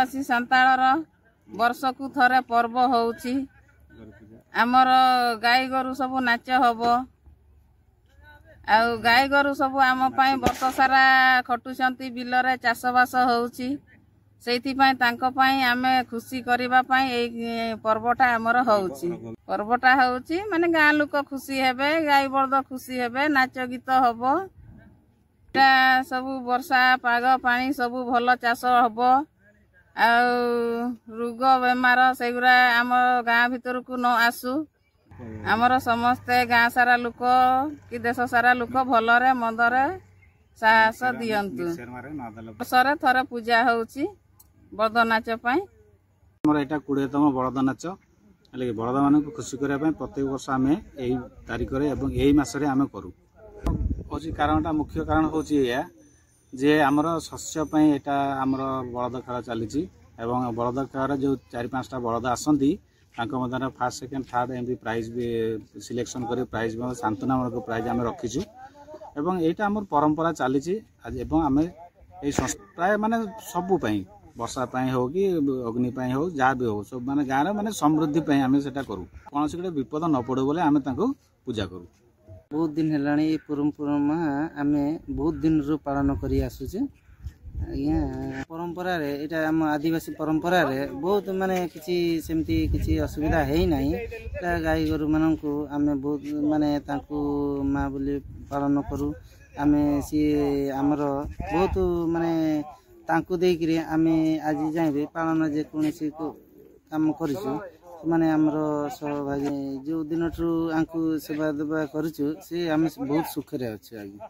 आदिवासी सांताळर वर्षकु थरे पर्व होउची आमर गाई गोरु सब नाच हब आ गाई गोरु सब आम पाई वर्ष सारा खटुचंती बिलरे चाषबास होउची सेति पाई तांको पाई आमे खुशी करिबा पाई ए पर्वटा आमर होउची पर्वटा होउची माने गाँ लोक खुशी हेबे गाई बर्द खुशी हेबे नाच गीत हब सब वर्षा पाग पानी सब भल चाष हब आ रोग बेमार सेगुरा आम गाँ भीतर को न आसू आमर समस्ते गाँ सारा लोक कि देश सारा लोक भलरे मंदरे साहस दियंतु वर्षरे थरे पूजा होउची बलद नाच पाई हमर एटा 20तम बलद नाच लेकिन बलद मानक खुशी करिया पाई प्रत्येक वर्ष आमे एही तारिख रे एवं एही मास रे आमे करू होची कारणटा मुख्य कारण होची या जे हमर शस्य पाई एटा हमर बलद खेल चलीची एवं बलद खेल जो 4-5टा बलद आसंती तांको मदन first second third MP prize भी सिलेक्शन करी प्राइज सांत्वनामूलक प्राइज आमे रखिछु एवं एटा हमर परंपरा चलीची एवं आमे ए प्राय माने सबु पाई वर्षा पाई हो कि अग्नि पाई हो जहाँ भी हो सब माने गाँव माने समृद्धि पाई आमे सेटा करू कौन से विपद न पड़े बोले आमे तांको पूजा करू बहुत दिन हेलाणी परंपरा आमे बहुत दिन रो पालन करी आसुचे आज्ञा परंपरा रे एटा हम आदिवासी परंपरा रे बहुत माने किछि सेमती किछि असुविधा हेई नाही गाई गोरु माननकु आमे बहुत माने तांकु मां बोली पालन करू आमे सी हमर बहुत माने तांकु देकरी आमे आज जाइबे पालन जे कोनसी को काम करिसु माने हमर सहभागी जो दिन आंकु सेवा देवा करूछु से आमे बहुत सुख रे अछि आज्ञा।